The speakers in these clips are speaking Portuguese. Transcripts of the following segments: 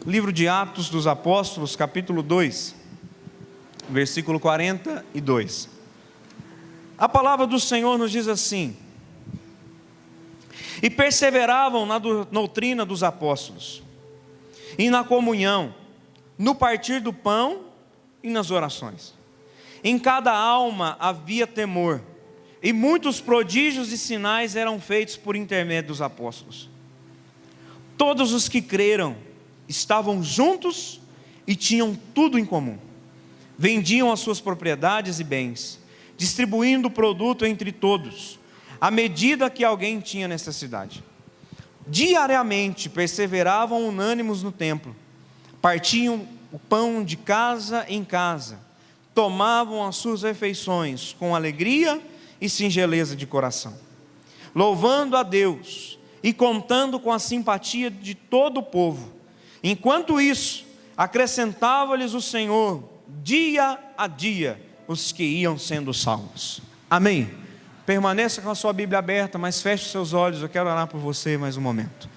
Livro de Atos dos Apóstolos, capítulo 2, versículo 42. A palavra do Senhor nos diz assim: e perseveravam na doutrina dos apóstolos, e na comunhão, no partir do pão e nas orações. Em cada alma havia temor, e muitos prodígios e sinais eram feitos por intermédio dos apóstolos. Todos os que creram estavam juntos e tinham tudo em comum. Vendiam as suas propriedades e bens, distribuindo o produto entre todos, à medida que alguém tinha necessidade. Diariamente perseveravam unânimes no templo, partiam o pão de casa em casa, tomavam as suas refeições com alegria e singeleza de coração, louvando a Deus e contando com a simpatia de todo o povo. Enquanto isso, acrescentava-lhes o Senhor, dia a dia, os que iam sendo salvos. Amém. Permaneça com a sua Bíblia aberta, mas feche os seus olhos, eu quero orar por você mais um momento.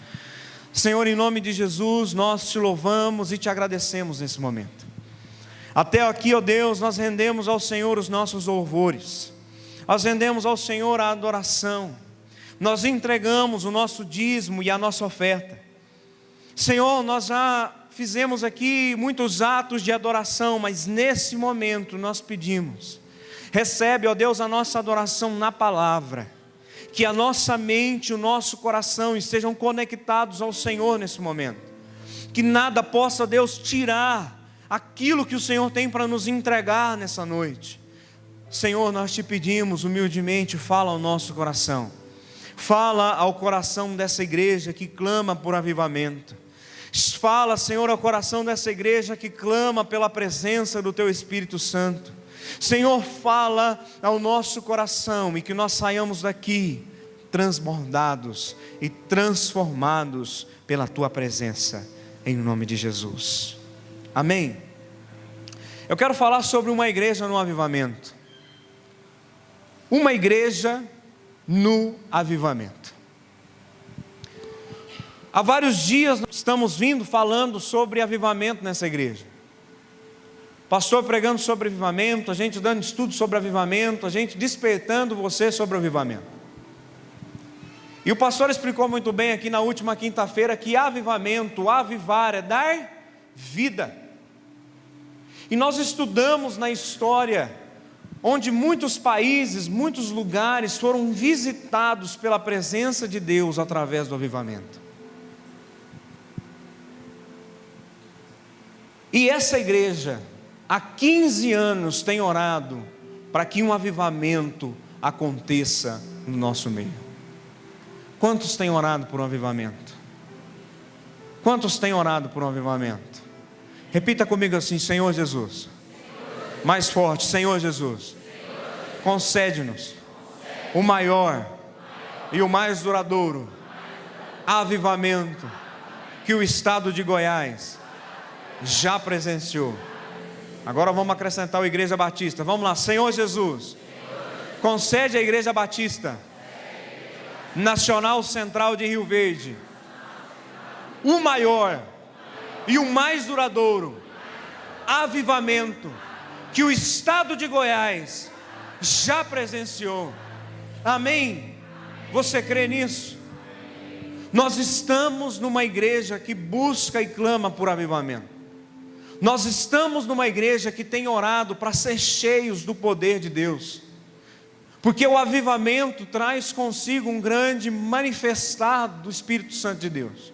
Senhor, em nome de Jesus, nós te louvamos e te agradecemos nesse momento. Até aqui, ó Deus, nós rendemos ao Senhor os nossos louvores, nós rendemos ao Senhor a adoração, nós entregamos o nosso dízimo e a nossa oferta. Senhor, nós já fizemos aqui muitos atos de adoração, mas nesse momento nós pedimos, recebe, ó Deus, a nossa adoração na palavra, que a nossa mente e o nosso coração estejam conectados ao Senhor nesse momento, que nada possa, Deus, tirar aquilo que o Senhor tem para nos entregar nessa noite. Senhor, nós te pedimos humildemente, fala ao nosso coração, fala ao coração dessa igreja que clama por avivamento. Fala, Senhor, ao coração dessa igreja que clama pela presença do Teu Espírito Santo. Senhor, fala ao nosso coração e que nós saiamos daqui transbordados e transformados pela Tua presença, em nome de Jesus. Amém. Eu quero falar sobre uma igreja no avivamento. Uma igreja no avivamento. Há vários dias nós estamos falando sobre avivamento nessa igreja. Pastor pregando sobre avivamento, a gente dando estudo sobre avivamento, a gente despertando você sobre o avivamento. E o pastor explicou muito bem aqui na última quinta-feira que avivamento, avivar é dar vida. E nós estudamos na história onde muitos países, muitos lugares foram visitados pela presença de Deus através do avivamento. E essa igreja, há 15 anos, tem orado para que um avivamento aconteça no nosso meio. Quantos têm orado por um avivamento? Quantos têm orado por um avivamento? Repita comigo assim: Senhor Jesus. Mais forte: Senhor Jesus, concede-nos o maior e o mais duradouro avivamento que o estado de Goiás já presenciou. Agora vamos acrescentar a Igreja Batista. Vamos lá: Senhor Jesus, concede à Igreja Batista Nacional Central de Rio Verde o maior e o mais duradouro avivamento que o estado de Goiás já presenciou. Amém? Você crê nisso? Nós estamos numa igreja que busca e clama por avivamento. Nós estamos numa igreja que tem orado para ser cheios do poder de Deus, porque o avivamento traz consigo um grande manifestar do Espírito Santo de Deus.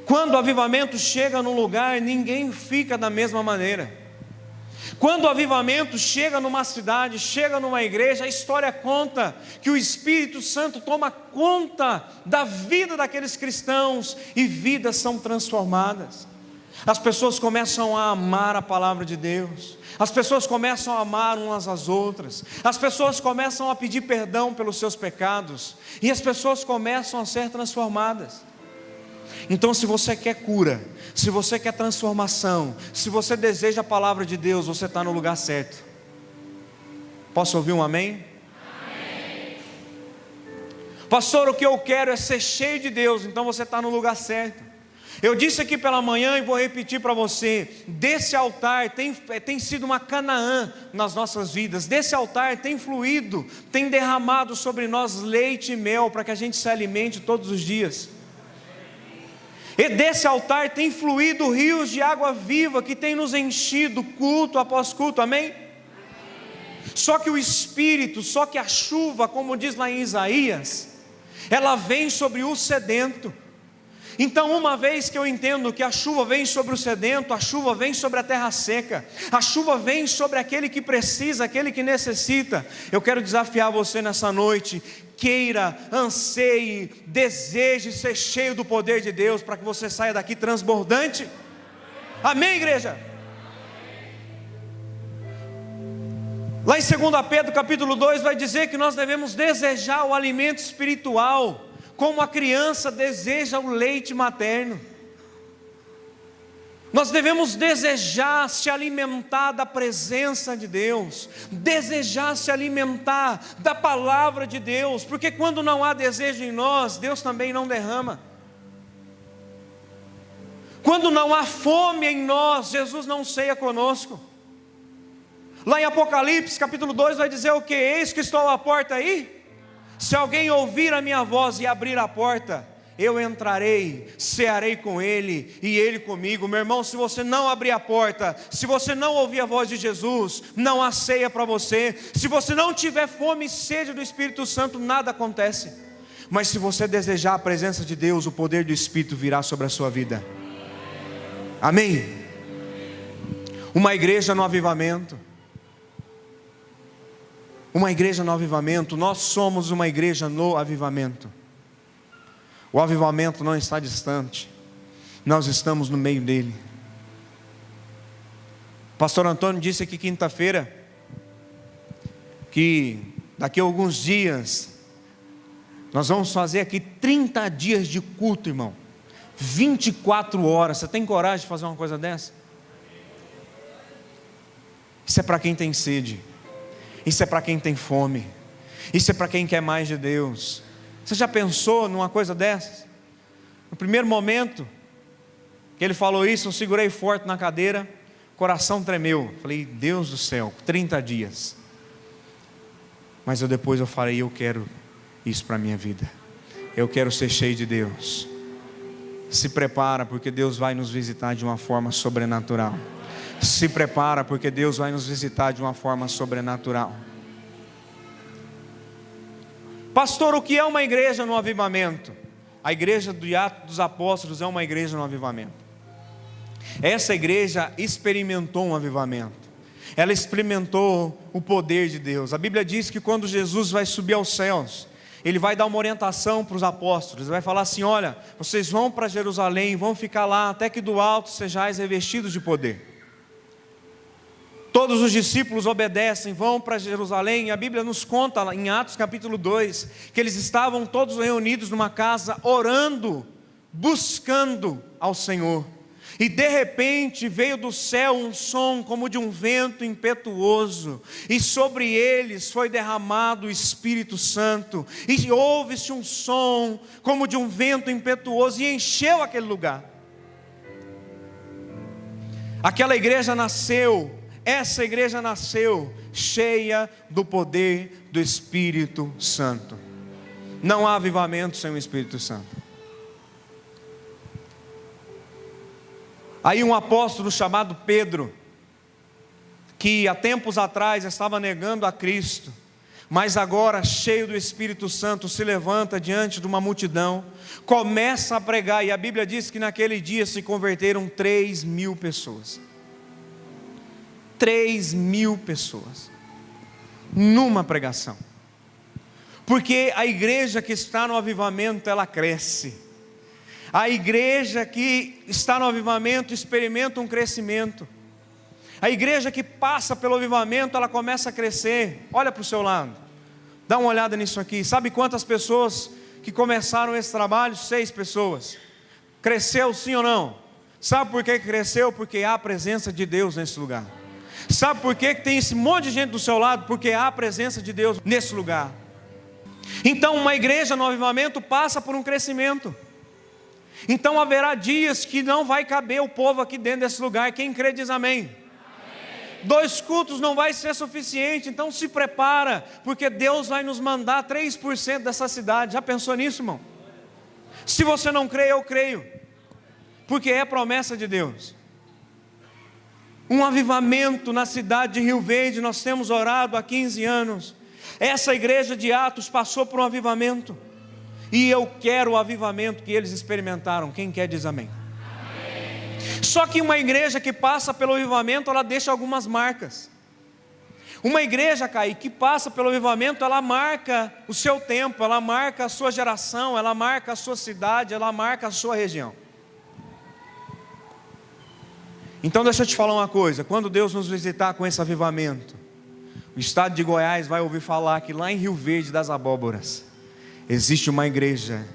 Quando o avivamento chega num lugar, ninguém fica da mesma maneira. Quando o avivamento chega numa cidade, chega numa igreja, a história conta que o Espírito Santo toma conta da vida daqueles cristãos e vidas são transformadas. As pessoas começam a amar a palavra de Deus, as pessoas começam a amar umas às outras, as pessoas começam a pedir perdão pelos seus pecados, e as pessoas começam a ser transformadas. Então, se você quer cura, se você quer transformação, se você deseja a palavra de Deus, você está no lugar certo. Posso ouvir um amém? Amém. Pastor, o que eu quero é ser cheio de Deus. Então você está no lugar certo. Eu disse aqui pela manhã e vou repetir para você, desse altar tem sido uma Canaã nas nossas vidas, desse altar tem fluído, tem derramado sobre nós leite e mel, para que a gente se alimente todos os dias. E desse altar tem fluído rios de água viva, que tem nos enchido culto após culto, amém? Só que o Espírito, só que a chuva, como diz lá em Isaías, ela vem sobre o sedento. Então, uma vez que eu entendo que a chuva vem sobre o sedento, a chuva vem sobre a terra seca, a chuva vem sobre aquele que precisa, aquele que necessita, eu quero desafiar você nessa noite: queira, anseie, deseje ser cheio do poder de Deus, para que você saia daqui transbordante. Amém, igreja? Lá em 2 Pedro capítulo 2 vai dizer que nós devemos desejar o alimento espiritual, como a criança deseja o leite materno. Nós devemos desejar se alimentar da presença de Deus, desejar se alimentar da palavra de Deus, porque quando não há desejo em nós, Deus também não derrama. Quando não há fome em nós, Jesus não ceia conosco. Lá em Apocalipse capítulo 2 vai dizer o que? Eis que estou à porta aí. Se alguém ouvir a minha voz e abrir a porta, eu entrarei, cearei com ele e ele comigo. Meu irmão, se você não abrir a porta, se você não ouvir a voz de Jesus, não há ceia para você. Se você não tiver fome e sede do Espírito Santo, nada acontece. Mas se você desejar a presença de Deus, o poder do Espírito virá sobre a sua vida. Amém? Uma igreja no avivamento. Uma igreja no avivamento. Nós somos uma igreja no avivamento. O avivamento não está distante, nós estamos no meio dele. Pastor Antônio disse aqui quinta-feira que daqui a alguns dias nós vamos fazer aqui 30 dias de culto, irmão, 24 horas. Você tem coragem de fazer uma coisa dessa? Isso é para quem tem sede, isso é para quem tem fome, isso é para quem quer mais de Deus. Você já pensou numa coisa dessas? No primeiro momento que ele falou isso, eu segurei forte na cadeira, coração tremeu. Falei, Deus do céu, 30 dias. Mas depois eu falei, eu quero isso para a minha vida. Eu quero ser cheio de Deus. Se prepara, porque Deus vai nos visitar de uma forma sobrenatural. Se prepara, porque Deus vai nos visitar de uma forma sobrenatural. Pastor, o que é uma igreja no avivamento? A igreja do Atos dos Apóstolos é uma igreja no avivamento. Essa igreja experimentou um avivamento. Ela experimentou o poder de Deus. A Bíblia diz que quando Jesus vai subir aos céus, Ele vai dar uma orientação para os apóstolos. Ele vai falar assim, olha, vocês vão para Jerusalém, vão ficar lá até que do alto sejais revestidos de poder. Todos os discípulos obedecem, vão para Jerusalém. E a Bíblia nos conta em Atos capítulo 2 que eles estavam todos reunidos numa casa, orando, buscando ao Senhor. E de repente veio do céu um som como de um vento impetuoso, e sobre eles foi derramado o Espírito Santo, e houve-se um som como de um vento impetuoso, e encheu aquele lugar. Aquela igreja nasceu, essa igreja nasceu cheia do poder do Espírito Santo. Não há avivamento sem o Espírito Santo. Aí um apóstolo chamado Pedro, que há tempos atrás estava negando a Cristo, mas agora cheio do Espírito Santo, se levanta diante de uma multidão, começa a pregar, e a Bíblia diz que naquele dia se converteram 3.000 pessoas. 3.000 pessoas, numa pregação. Porque a igreja que está no avivamento, ela cresce. A igreja que está no avivamento experimenta um crescimento. A igreja que passa pelo avivamento, ela começa a crescer. Olha para o seu lado, dá uma olhada nisso aqui. Sabe quantas pessoas que começaram esse trabalho? 6 pessoas. Cresceu sim ou não? Sabe por que cresceu? Porque há a presença de Deus nesse lugar. Sabe por que tem esse monte de gente do seu lado? Porque há a presença de Deus nesse lugar. Então uma igreja no avivamento passa por um crescimento. Então haverá dias que não vai caber o povo aqui dentro desse lugar. Quem crê diz amém. 2 cultos não vai ser suficiente, então se prepara, porque Deus vai nos mandar 3% dessa cidade. Já pensou nisso, irmão? Se você não crê, eu creio, porque é promessa de Deus. Um avivamento na cidade de Rio Verde, nós temos orado há 15 anos. Essa igreja de Atos passou por um avivamento, e eu quero o avivamento que eles experimentaram. Quem quer diz amém. Só que uma igreja que passa pelo avivamento, ela deixa algumas marcas. Uma igreja, Caí, que passa pelo avivamento, ela marca o seu tempo, ela marca a sua geração, ela marca a sua cidade, ela marca a sua região. Então deixa eu te falar uma coisa, quando Deus nos visitar com esse avivamento, o estado de Goiás vai ouvir falar que lá em Rio Verde das Abóboras, existe uma igreja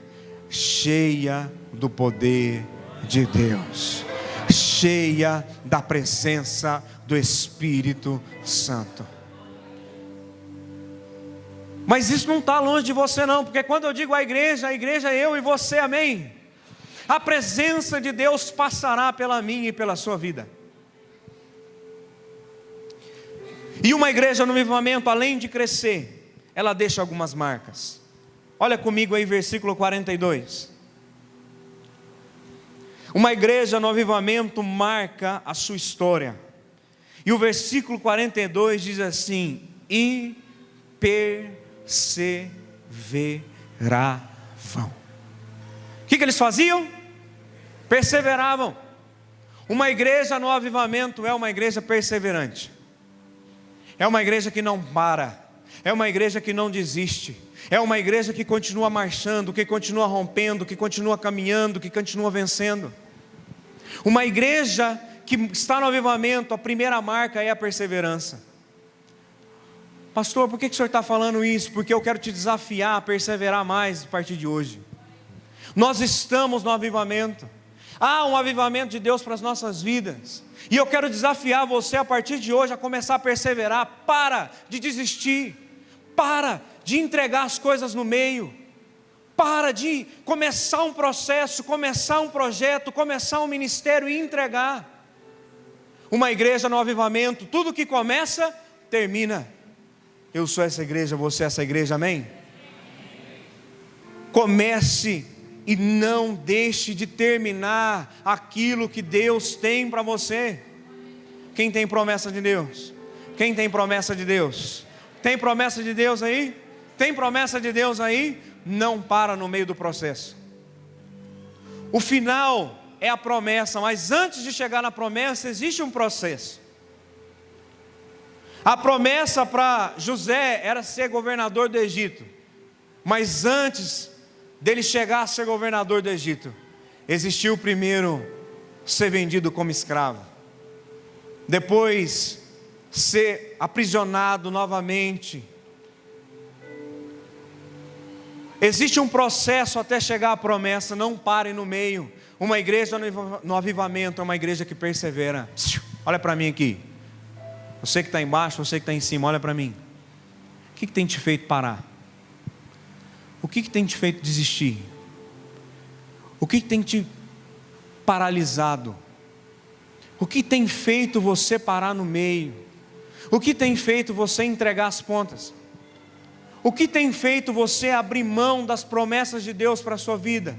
cheia do poder de Deus, cheia da presença do Espírito Santo. Mas isso não está longe de você não, porque quando eu digo a igreja é eu e você, amém? A presença de Deus passará pela minha e pela sua vida. E uma igreja no avivamento, além de crescer, ela deixa algumas marcas. Olha comigo aí, versículo 42. Uma igreja no avivamento marca a sua história. E o versículo 42 diz assim: e perseveravam. O que eles faziam? Perseveravam. Uma igreja no avivamento é uma igreja perseverante. É uma igreja que não para. É uma igreja que não desiste. É uma igreja que continua marchando, que continua rompendo, que continua caminhando, que continua vencendo. Uma igreja que está no avivamento, a primeira marca é a perseverança. Pastor, por que o senhor está falando isso? Porque eu quero te desafiar a perseverar mais a partir de hoje. Nós estamos no avivamento. Há um avivamento de Deus para as nossas vidas. E eu quero desafiar você a partir de hoje a começar a perseverar. Para de desistir. Para de entregar as coisas no meio. Para de começar um processo, começar um projeto, começar um ministério e entregar. Uma igreja no avivamento, tudo que começa, termina. Eu sou essa igreja, você é essa igreja, amém? Comece e não deixe de terminar aquilo que Deus tem para você. Quem tem promessa de Deus? Quem tem promessa de Deus? Tem promessa de Deus aí? Tem promessa de Deus aí? Não para no meio do processo. O final é a promessa, mas antes de chegar na promessa existe um processo. A promessa para José era ser governador do Egito, mas antes dele chegar a ser governador do Egito, existiu primeiro ser vendido como escravo, depois ser aprisionado novamente. Existe um processo até chegar à promessa. Não pare no meio. Uma igreja no avivamento é uma igreja que persevera. Olha para mim aqui. Você que está embaixo, você que está em cima, olha para mim. O que tem te feito parar? O que tem te feito desistir? O que tem te paralisado? O que tem feito você parar no meio? O que tem feito você entregar as pontas? O que tem feito você abrir mão das promessas de Deus para a sua vida?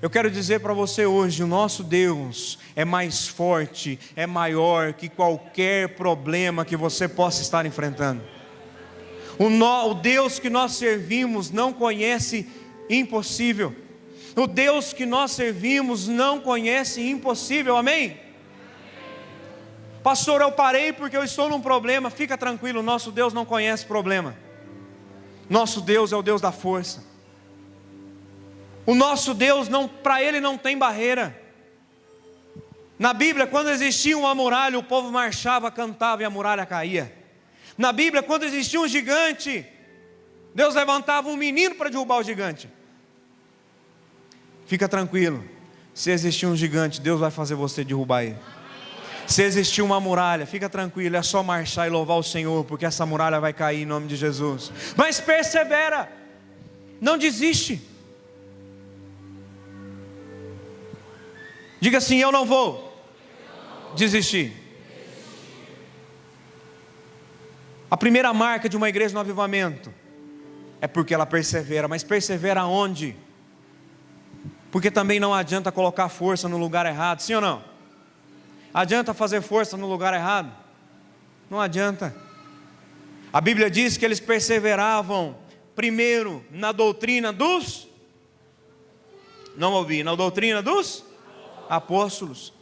Eu quero dizer para você hoje, o nosso Deus é mais forte, é maior que qualquer problema que você possa estar enfrentando. O Deus que nós servimos não conhece impossível. O Deus que nós servimos não conhece impossível, amém? Pastor, eu parei porque eu estou num problema. Fica tranquilo, nosso Deus não conhece problema. Nosso Deus é o Deus da força. O nosso Deus, para Ele não tem barreira. Na Bíblia, quando existia uma muralha, o povo marchava, cantava e a muralha caía. Na Bíblia, quando existia um gigante, Deus levantava um menino para derrubar o gigante. Fica tranquilo, se existir um gigante, Deus vai fazer você derrubar ele. Se existir uma muralha, fica tranquilo, é só marchar e louvar o Senhor, porque essa muralha vai cair em nome de Jesus. Mas persevera, não desiste. Diga assim: eu não vou desistir. A primeira marca de uma igreja no avivamento é porque ela persevera. Mas persevera onde? Porque também não adianta colocar força no lugar errado, sim ou não? Adianta fazer força no lugar errado? Não adianta. A Bíblia diz que eles perseveravam primeiro na doutrina dos... Não ouvi, na doutrina dos apóstolos.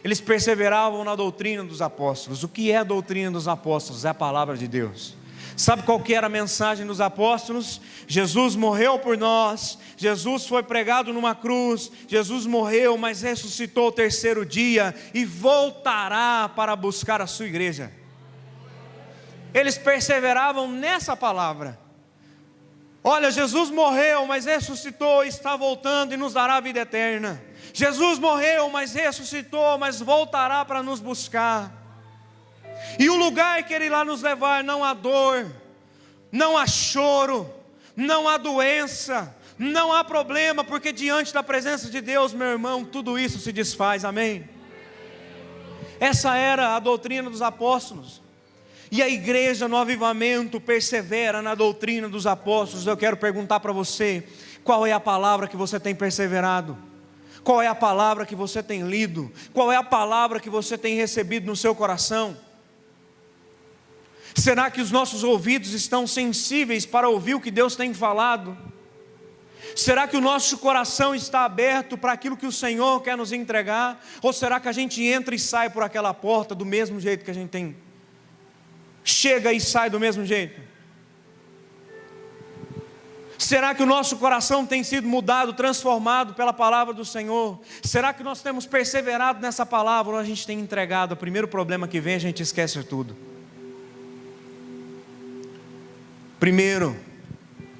Eles perseveravam na doutrina dos apóstolos. O que é a doutrina dos apóstolos? É a palavra de Deus. Sabe qual que era a mensagem dos apóstolos? Jesus morreu por nós, Jesus foi pregado numa cruz, Jesus morreu, mas ressuscitou ao terceiro dia e voltará para buscar a sua igreja. Eles perseveravam nessa palavra. Olha, Jesus morreu, mas ressuscitou, está voltando e nos dará a vida eterna. Jesus morreu, mas ressuscitou, mas voltará para nos buscar. E o lugar que Ele irá nos levar, não há dor, não há choro, não há doença, não há problema, porque diante da presença de Deus, meu irmão, tudo isso se desfaz, amém? Essa era a doutrina dos apóstolos. E a igreja no avivamento persevera na doutrina dos apóstolos. Eu quero perguntar para você: qual é a palavra que você tem perseverado? Qual é a palavra que você tem lido? Qual é a palavra que você tem recebido no seu coração? Será que os nossos ouvidos estão sensíveis para ouvir o que Deus tem falado? Será que o nosso coração está aberto para aquilo que o Senhor quer nos entregar? Ou será que a gente entra e sai por aquela porta do mesmo jeito que a gente tem? Chega e sai do mesmo jeito? Será que o nosso coração tem sido mudado, transformado pela palavra do Senhor? Será que nós temos perseverado nessa palavra ou a gente tem entregado? O primeiro problema que vem, a gente esquece tudo. Primeiro,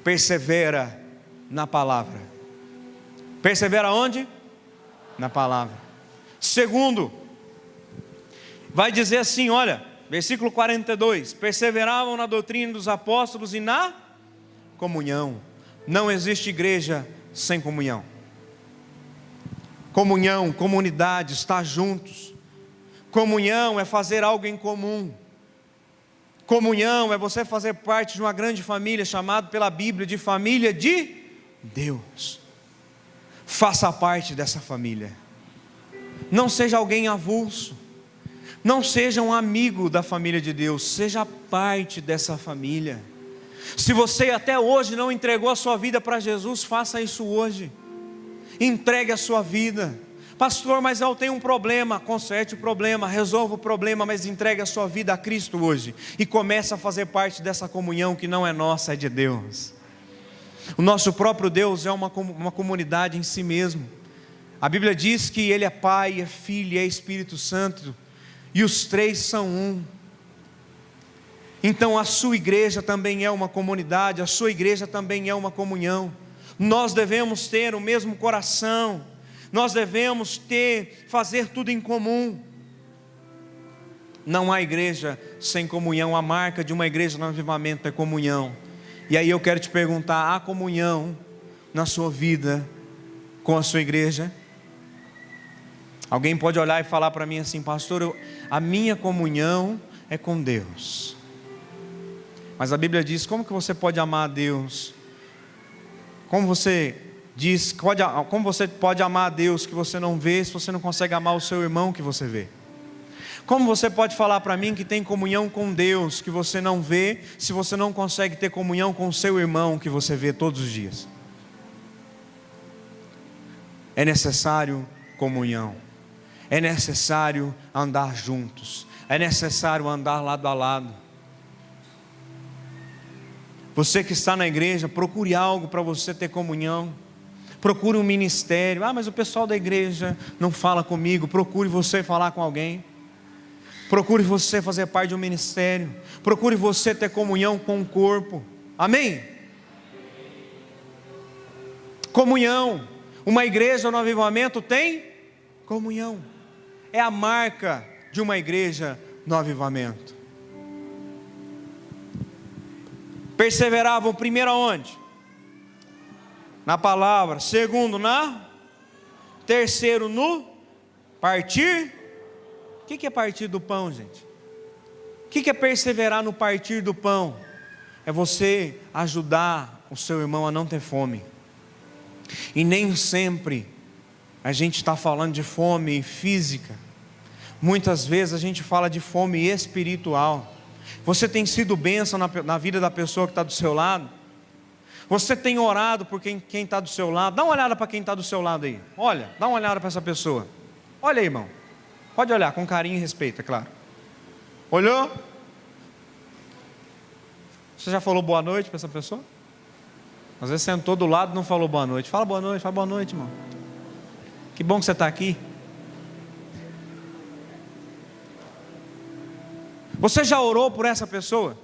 persevera na palavra. Persevera onde? Na palavra. Segundo, vai dizer assim, olha, versículo 42, perseveravam na doutrina dos apóstolos e na comunhão. Não existe igreja sem comunhão. Comunhão, comunidade, estar juntos. Comunhão é fazer algo em comum. Comunhão é você fazer parte de uma grande família, chamada pela Bíblia de família de Deus. Faça parte dessa família. Não seja alguém avulso. Não seja um amigo da família de Deus. Seja parte dessa família. Se você até hoje não entregou a sua vida para Jesus, faça isso hoje. Entregue a sua vida. Pastor, mas eu tenho um problema. Conserte o problema, resolva o problema, mas entregue a sua vida a Cristo hoje. E comece a fazer parte dessa comunhão que não é nossa, é de Deus. O nosso próprio Deus é uma comunidade em si mesmo. A Bíblia diz que Ele é Pai, é Filho e é Espírito Santo. E os três são um. Então a sua igreja também é uma comunidade, a sua igreja também é uma comunhão. Nós devemos ter o mesmo coração, nós devemos fazer tudo em comum. Não há igreja sem comunhão. A marca de uma igreja no avivamento é comunhão. E aí eu quero te perguntar: há comunhão na sua vida com a sua igreja? Alguém pode olhar e falar para mim assim: pastor, a minha comunhão é com Deus. Mas a Bíblia diz: como que você pode amar a Deus? Como você pode amar a Deus que você não vê, se você não consegue amar o seu irmão que você vê? Como você pode falar para mim que tem comunhão com Deus que você não vê, se você não consegue ter comunhão com o seu irmão que você vê todos os dias? É necessário comunhão. É necessário andar juntos. É necessário andar lado a lado. Você que está na igreja, procure algo para você ter comunhão. Procure um ministério. Mas o pessoal da igreja não fala comigo. Procure você falar com alguém. Procure você fazer parte de um ministério. Procure você ter comunhão com o corpo. Amém? Comunhão. Uma igreja no avivamento tem comunhão. É a marca de uma igreja no avivamento. Perseveravam primeiro aonde? Na palavra. Segundo, Terceiro, no partir. O que é partir do pão, gente? O que é perseverar no partir do pão? É você ajudar o seu irmão a não ter fome. E nem sempre a gente está falando de fome física. Muitas vezes a gente fala de fome espiritual. Você tem sido bênção na vida da pessoa que está do seu lado? Você tem orado por quem está do seu lado? Dá uma olhada para quem está do seu lado aí. Olha, dá uma olhada para essa pessoa. Olha aí, irmão. Pode olhar com carinho e respeito, é claro. Olhou? Você já falou boa noite para essa pessoa? Às vezes sentou do lado e não falou boa noite. Fala boa noite, irmão. Que bom que você está aqui. Você já orou por essa pessoa?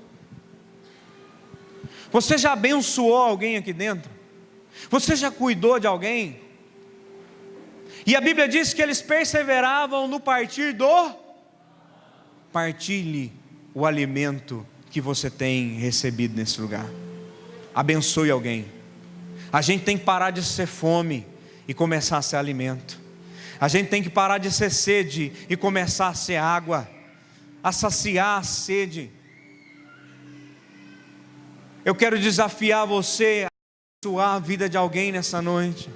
Você já abençoou alguém aqui dentro? Você já cuidou de alguém? E a Bíblia diz que eles perseveravam no partir do... Partilhe o alimento que você tem recebido nesse lugar. Abençoe alguém. A gente tem que parar de ser fome e começar a ser alimento. A gente tem que parar de ser sede e começar a ser água, a saciar a sede. Eu quero desafiar você a abençoar a vida de alguém nessa noite.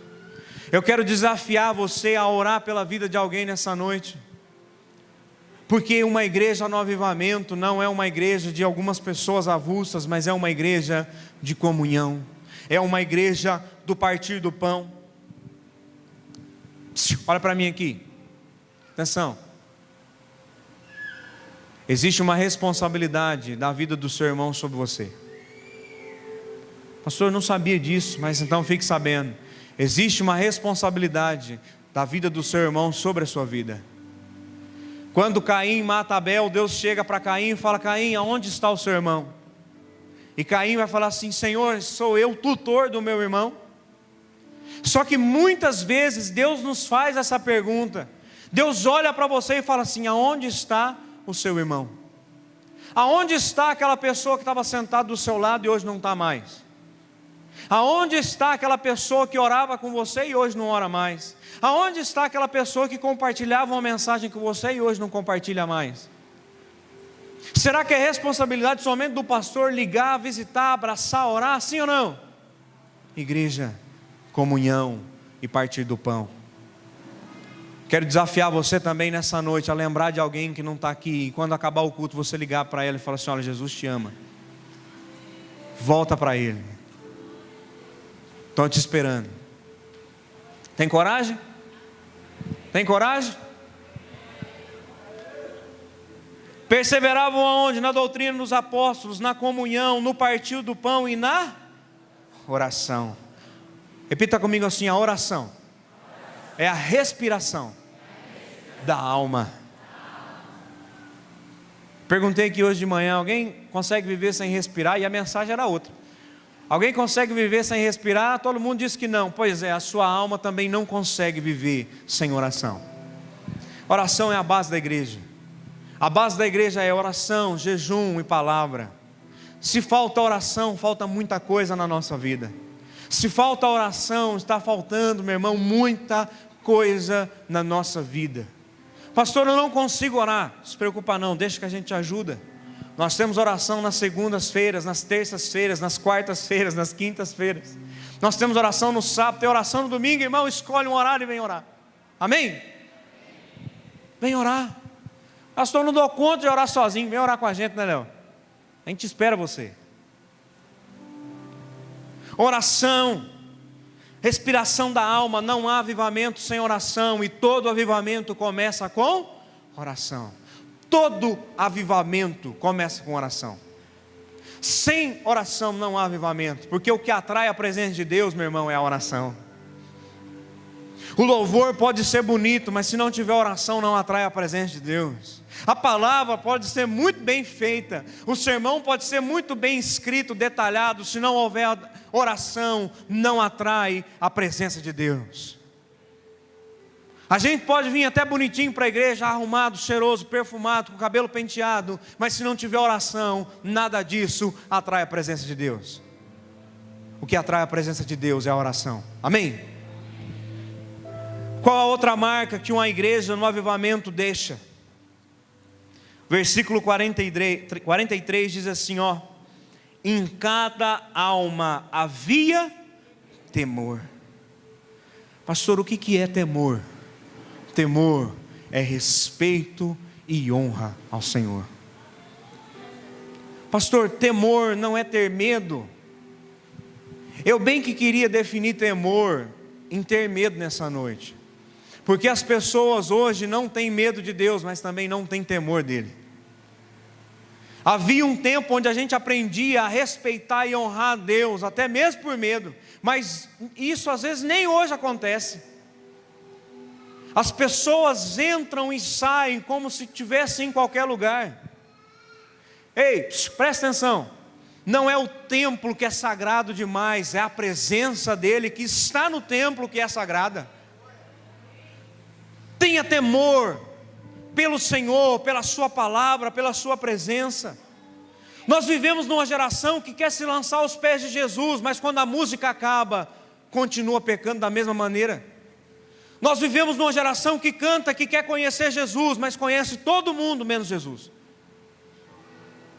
Eu quero desafiar você a orar pela vida de alguém nessa noite. Porque uma igreja no avivamento não é uma igreja de algumas pessoas avulsas, mas é uma igreja de comunhão. É uma igreja do partir do pão. Olha para mim aqui. Atenção. Existe uma responsabilidade da vida do seu irmão sobre você. Pastor, eu não sabia disso, mas então fique sabendo. Existe uma responsabilidade da vida do seu irmão sobre a sua vida. Quando Caim mata Abel, Deus chega para Caim e fala: Caim, aonde está o seu irmão? E Caim vai falar assim: Senhor, sou eu tutor do meu irmão? Só que muitas vezes Deus nos faz essa pergunta. Deus olha para você e fala assim: aonde está o seu irmão? Aonde está aquela pessoa que estava sentada do seu lado e hoje não está mais? Aonde está aquela pessoa que orava com você e hoje não ora mais? Aonde está aquela pessoa que compartilhava uma mensagem com você e hoje não compartilha mais? Será que é responsabilidade somente do pastor ligar, visitar, abraçar, orar? Sim ou não? Igreja, comunhão e partir do pão. Quero desafiar você também nessa noite a lembrar de alguém que não está aqui. E quando acabar o culto você ligar para ela e falar assim: olha, Jesus te ama. Volta para Ele. Estão te esperando. Tem coragem? Tem coragem? Perseveravam aonde? Na doutrina dos apóstolos, na comunhão, no partir do pão e na oração. Repita comigo assim: a oração é a respiração da alma. Perguntei aqui hoje de manhã: alguém consegue viver sem respirar? E a mensagem era outra. Alguém consegue viver sem respirar? Todo mundo disse que não. Pois é, a sua alma também não consegue viver sem oração. Oração é a base da igreja. A base da igreja é oração, jejum e palavra. Se falta oração, falta muita coisa na nossa vida. Se falta oração, está faltando, meu irmão, muita coisa na nossa vida. Pastor, eu não consigo orar. Não se preocupa não, deixa que a gente te ajuda. Nós temos oração nas segundas-feiras, nas terças-feiras, nas quartas-feiras, nas quintas-feiras. Nós temos oração no sábado, tem oração no domingo, irmão, escolhe um horário e vem orar. Amém? Vem orar. Pastor, não dou conta de orar sozinho, vem orar com a gente, né, Léo? A gente espera você. Oração, respiração da alma. Não há avivamento sem oração, e todo avivamento começa com oração. Todo avivamento começa com oração. Sem oração não há avivamento, porque o que atrai a presença de Deus, meu irmão, é a oração. O louvor pode ser bonito, mas se não tiver oração não atrai a presença de Deus. A palavra pode ser muito bem feita, o sermão pode ser muito bem escrito, detalhado, se não houver oração, não atrai a presença de Deus. A gente pode vir até bonitinho para a igreja, arrumado, cheiroso, perfumado, com o cabelo penteado, mas se não tiver oração, nada disso atrai a presença de Deus. O que atrai a presença de Deus é a oração. Amém? Qual a outra marca que uma igreja no avivamento deixa? Versículo 43 diz assim, ó: em cada alma havia temor. Pastor, o que é temor? Temor é respeito e honra ao Senhor. Pastor, temor não é ter medo. Eu bem que queria definir temor em ter medo nessa noite, porque as pessoas hoje não têm medo de Deus, mas também não têm temor dele. Havia um tempo onde a gente aprendia a respeitar e honrar a Deus, até mesmo por medo, mas isso às vezes nem hoje acontece. As pessoas entram e saem como se estivessem em qualquer lugar. Ei, presta atenção, não é o templo que é sagrado demais, é a presença dele que está no templo que é sagrada. Tenha temor pelo Senhor, pela sua palavra, pela sua presença. Nós vivemos numa geração que quer se lançar aos pés de Jesus, mas quando a música acaba, continua pecando da mesma maneira. Nós vivemos numa geração que canta, que quer conhecer Jesus, mas conhece todo mundo menos Jesus.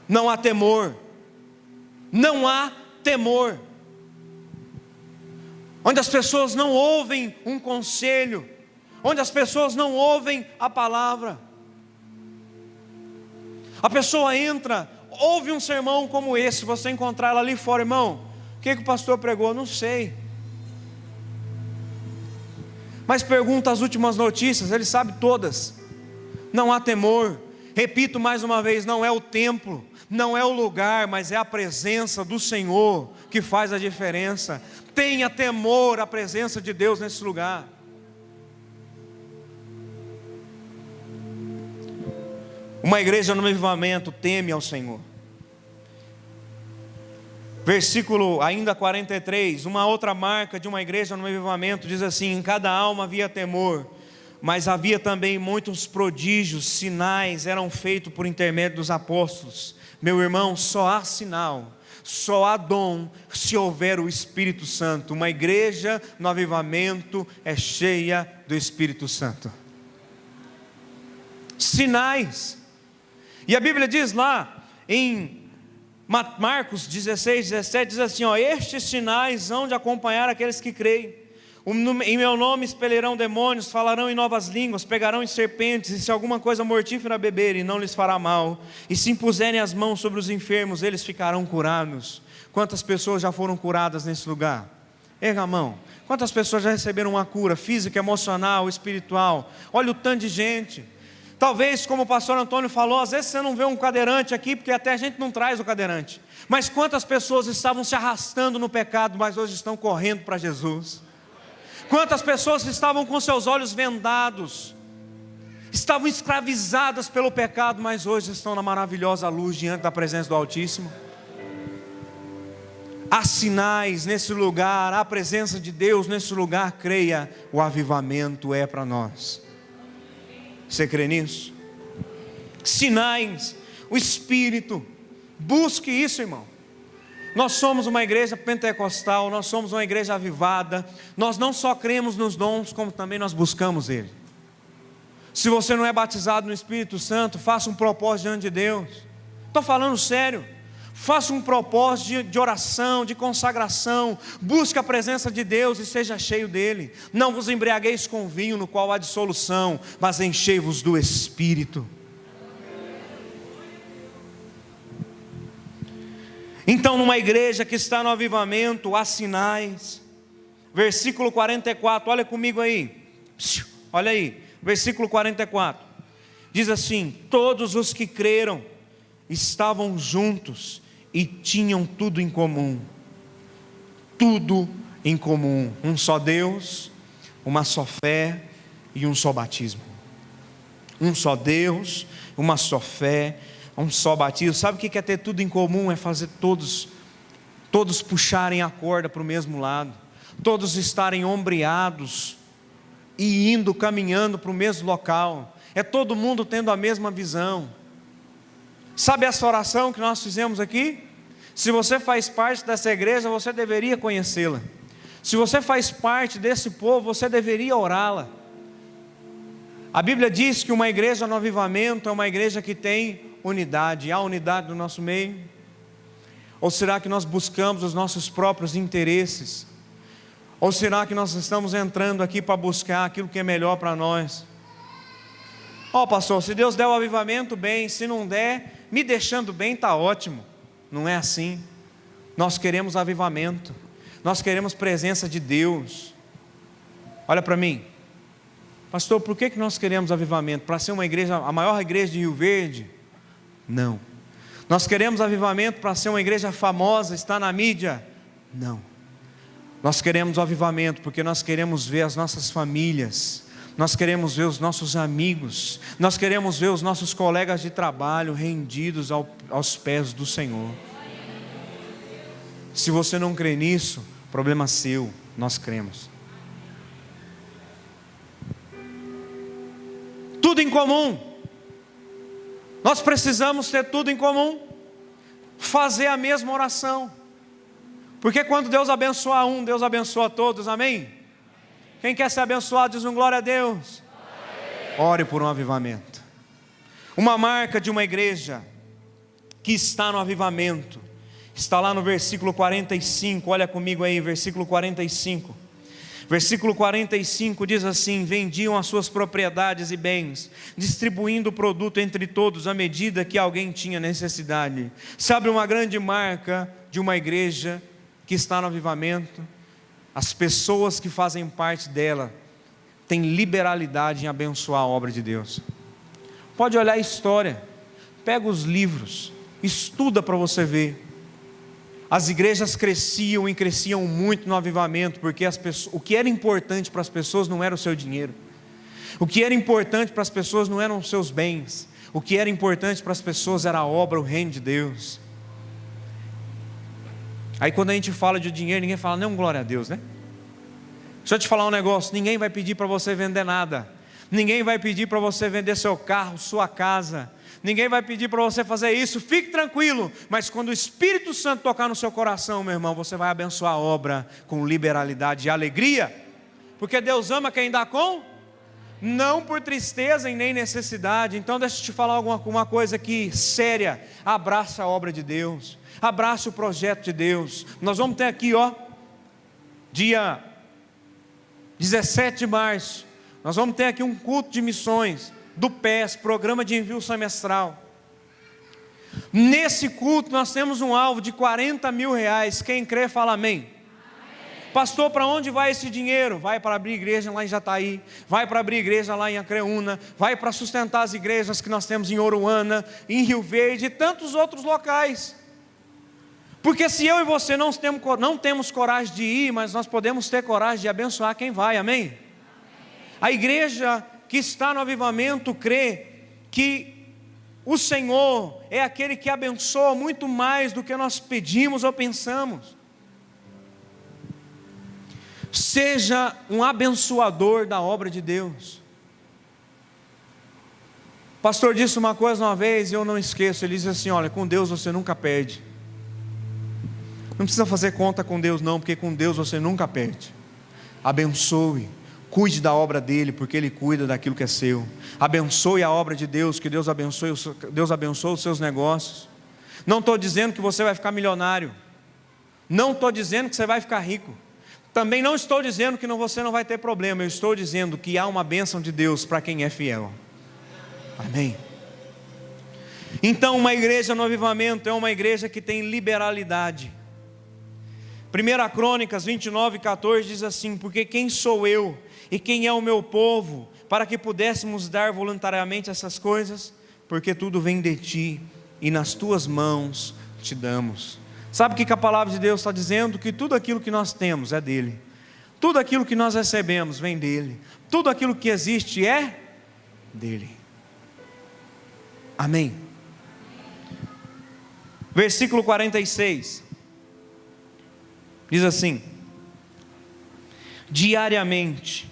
Não há temor, não há temor. Onde as pessoas não ouvem um conselho, onde as pessoas não ouvem a palavra. A pessoa entra, ouve um sermão como esse, você encontrar ela ali fora, irmão, o que o pastor pregou? Não sei. Mas pergunta as últimas notícias, ele sabe todas. Não há temor. Repito mais uma vez, não é o templo, não é o lugar, mas é a presença do Senhor que faz a diferença. Tenha temor à presença de Deus nesse lugar. Uma igreja no avivamento teme ao Senhor. Versículo ainda 43, uma outra marca de uma igreja no avivamento diz assim: em cada alma havia temor, mas havia também muitos prodígios, sinais eram feitos por intermédio dos apóstolos. Meu irmão, só há sinal, só há dom se houver o Espírito Santo. Uma igreja no avivamento é cheia do Espírito Santo. Sinais. E a Bíblia diz lá em Marcos 16, 17, diz assim, ó: estes sinais hão de acompanhar aqueles que creem. Em meu nome expelirão demônios, falarão em novas línguas, pegarão em serpentes, e se alguma coisa mortífera beberem, não lhes fará mal. E se impuserem as mãos sobre os enfermos, eles ficarão curados. Quantas pessoas já foram curadas nesse lugar? Erga a mão. Quantas pessoas já receberam uma cura física, emocional, espiritual? Olha o tanto de gente. Talvez, como o pastor Antônio falou, às vezes você não vê um cadeirante aqui, porque até a gente não traz o cadeirante. Mas quantas pessoas estavam se arrastando no pecado, mas hoje estão correndo para Jesus? Quantas pessoas estavam com seus olhos vendados, estavam escravizadas pelo pecado, mas hoje estão na maravilhosa luz diante da presença do Altíssimo? Há sinais nesse lugar, há a presença de Deus nesse lugar. Creia, o avivamento é para nós. Você crê nisso? Sinais, o Espírito, busque isso, irmão. Nós somos uma igreja pentecostal, nós somos uma igreja avivada. Nós não só cremos nos dons, como também nós buscamos Ele. Se você não é batizado no Espírito Santo, faça um propósito diante de Deus. Estou falando sério. Faça um propósito de oração, de consagração. Busque a presença de Deus e seja cheio dEle. Não vos embriagueis com vinho, no qual há dissolução, mas enchei-vos do Espírito. Então, numa igreja que está no avivamento, há sinais. Versículo 44, olha comigo aí. Olha aí, versículo 44. Diz assim: todos os que creram estavam juntos e tinham tudo em comum. Tudo em comum. Um só Deus, uma só fé e um só batismo. Um só Deus, uma só fé, um só batismo. Sabe o que é ter tudo em comum? É fazer todos puxarem a corda para o mesmo lado, todos estarem ombreados e indo, caminhando para o mesmo local. É todo mundo tendo a mesma visão. Sabe essa oração que nós fizemos aqui? Se você faz parte dessa igreja, você deveria conhecê-la. Se você faz parte desse povo, você deveria orá-la. A Bíblia diz que uma igreja no avivamento é uma igreja que tem unidade. Há unidade no nosso meio? Ou será que nós buscamos os nossos próprios interesses? Ou será que nós estamos entrando aqui para buscar aquilo que é melhor para nós? Pastor, se Deus der o avivamento, bem. Se não der, me deixando bem, está ótimo. Não é assim. Nós queremos avivamento. Nós queremos presença de Deus. Olha para mim. Pastor, por que nós queremos avivamento? Para ser uma igreja, a maior igreja de Rio Verde? Não. Nós queremos avivamento para ser uma igreja famosa, estar na mídia? Não. Nós queremos o avivamento porque nós queremos ver as nossas famílias, nós queremos ver os nossos amigos, nós queremos ver os nossos colegas de trabalho rendidos aos pés do Senhor. Se você não crê nisso, problema seu, nós cremos. Tudo em comum. Nós precisamos ter tudo em comum. Fazer a mesma oração. Porque quando Deus abençoa um, Deus abençoa todos, amém? Quem quer ser abençoado diz um glória a Deus. Ore por um avivamento. Uma marca de uma igreja que está no avivamento está lá no versículo 45. Olha comigo aí, versículo 45. Versículo 45 diz assim: vendiam as suas propriedades e bens, distribuindo o produto entre todos à medida que alguém tinha necessidade. Sabe uma grande marca de uma igreja que está no avivamento? As pessoas que fazem parte dela têm liberalidade em abençoar a obra de Deus. Pode olhar a história, pega os livros, estuda para você ver. As igrejas cresciam e cresciam muito no avivamento, porque o que era importante para as pessoas não era o seu dinheiro. O que era importante para as pessoas não eram os seus bens. O que era importante para as pessoas era a obra, o reino de Deus. Aí quando a gente fala de dinheiro, ninguém fala, não, glória a Deus, né? Deixa eu te falar um negócio, ninguém vai pedir para você vender nada. Ninguém vai pedir para você vender seu carro, sua casa. Ninguém vai pedir para você fazer isso, fique tranquilo. Mas quando o Espírito Santo tocar no seu coração, meu irmão, você vai abençoar a obra com liberalidade e alegria. Porque Deus ama quem dá com? Não por tristeza e nem necessidade. Então deixa eu te falar alguma coisa aqui séria. Abraça a obra de Deus. Abraça o projeto de Deus. Nós vamos ter aqui, dia 17 de março. Nós vamos ter aqui um culto de missões do PES, Programa de Envio Semestral. Nesse culto nós temos um alvo de 40 mil reais. Quem crê fala amém. Amém. Pastor, para onde vai esse dinheiro? Vai para abrir igreja lá em Jataí, vai para abrir igreja lá em Acreúna, vai para sustentar as igrejas que nós temos em Oruana, em Rio Verde e tantos outros locais. Porque se eu e você não temos coragem de ir, mas nós podemos ter coragem de abençoar quem vai, amém? Amém. A igreja que está no avivamento crê que o Senhor é aquele que abençoa muito mais do que nós pedimos ou pensamos. Seja um abençoador da obra de Deus. O pastor disse uma coisa uma vez e eu não esqueço. Ele disse assim: olha, com Deus você nunca perde. Não precisa fazer conta com Deus não, porque com Deus você nunca perde. Abençoe. Cuide da obra dele, porque ele cuida daquilo que é seu. Abençoe a obra de Deus, que Deus abençoe os seus negócios. Não estou dizendo que você vai ficar milionário. Não estou dizendo que você vai ficar rico. Também não estou dizendo que você não vai ter problema. Eu estou dizendo que há uma bênção de Deus para quem é fiel. Amém. Então uma igreja no avivamento é uma igreja que tem liberalidade. 1 Crônicas 29:14 diz assim: porque quem sou eu e quem é o meu povo, para que pudéssemos dar voluntariamente essas coisas? Porque tudo vem de ti, e nas tuas mãos te damos. Sabe o que a palavra de Deus está dizendo? Que tudo aquilo que nós temos é dele. Tudo aquilo que nós recebemos vem dele. Tudo aquilo que existe é dele. Amém. Versículo 46 diz assim: diariamente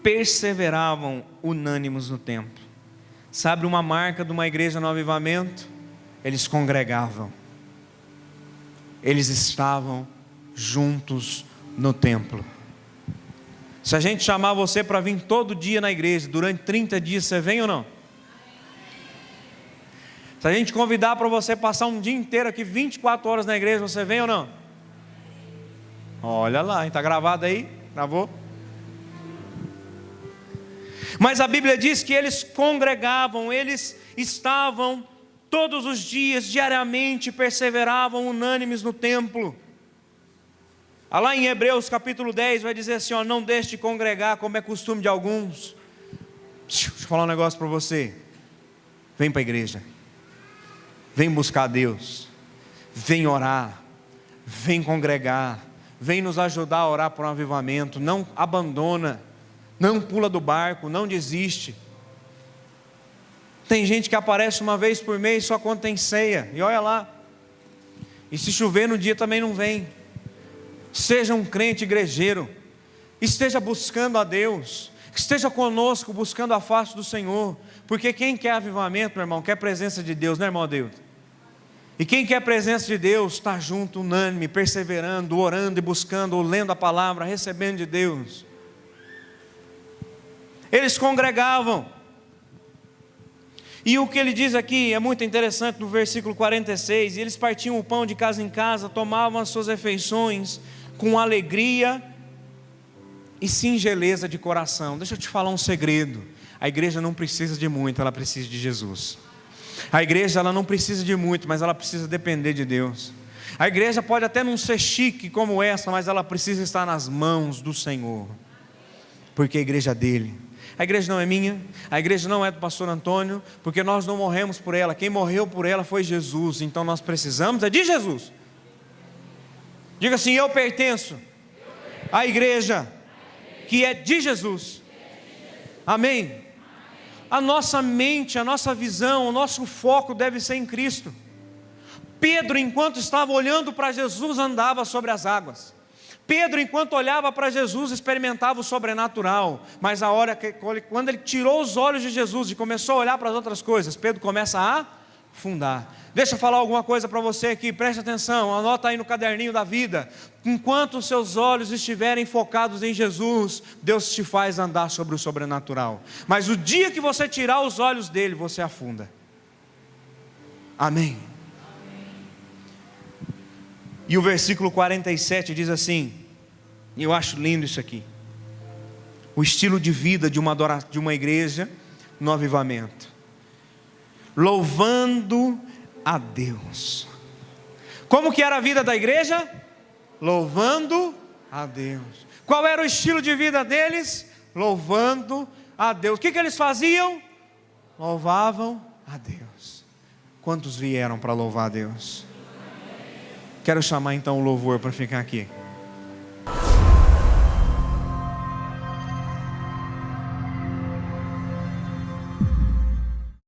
perseveravam unânimes no templo. Sabe uma marca de uma igreja no avivamento? Eles congregavam. Eles estavam juntos no templo. Se a gente chamar você para vir todo dia na igreja, durante 30 dias, você vem ou não? Se a gente convidar para você passar um dia inteiro aqui, 24 horas na igreja, você vem ou não? Olha lá, está gravado aí? Gravou? Mas a Bíblia diz que eles congregavam, eles estavam todos os dias, diariamente, perseveravam unânimes no templo. Lá em Hebreus capítulo 10 vai dizer assim, ó, não deixe de congregar como é costume de alguns. Deixa eu falar um negócio para você. Vem para a igreja, vem buscar Deus, vem orar, vem congregar, vem nos ajudar a orar por um avivamento. Não abandona, não pula do barco, não desiste. Tem gente que aparece uma vez por mês só quando tem ceia, e olha lá, e se chover no dia também não vem. Seja um crente igrejeiro, esteja buscando a Deus, esteja conosco buscando a face do Senhor, porque quem quer avivamento, meu irmão, quer presença de Deus, né, irmão Deus? E quem quer presença de Deus, está junto, unânime, perseverando, orando e buscando, lendo a palavra, recebendo de Deus. Eles congregavam, e o que ele diz aqui é muito interessante no versículo 46, e eles partiam o pão de casa em casa, tomavam as suas refeições com alegria e singeleza de coração. Deixa eu te falar um segredo, a igreja não precisa de muito, ela precisa de Jesus. A igreja ela não precisa de muito, mas ela precisa depender de Deus. A igreja pode até não ser chique como essa, mas ela precisa estar nas mãos do Senhor, porque a igreja é dele. A igreja não é minha, a igreja não é do pastor Antônio, porque nós não morremos por ela, quem morreu por ela foi Jesus, então nós precisamos é de Jesus. Diga assim, eu pertenço à igreja que é de Jesus. Amém? A nossa mente, a nossa visão, o nosso foco deve ser em Cristo. Pedro, enquanto estava olhando para Jesus, andava sobre as águas. Pedro, enquanto olhava para Jesus, experimentava o sobrenatural. Mas quando ele tirou os olhos de Jesus e começou a olhar para as outras coisas, Pedro começa a afundar. Deixa eu falar alguma coisa para você aqui, preste atenção, anota aí no caderninho da vida. Enquanto os seus olhos estiverem focados em Jesus, Deus te faz andar sobre o sobrenatural. Mas o dia que você tirar os olhos dele, você afunda. Amém? E o versículo 47 diz assim, e eu acho lindo isso aqui, o estilo de vida de uma igreja no avivamento: louvando a Deus. Como que era a vida da igreja? Louvando a Deus. Qual era o estilo de vida deles? Louvando a Deus. O que eles faziam? Louvavam a Deus. Quantos vieram para louvar a Deus? Quero chamar então o louvor para ficar aqui.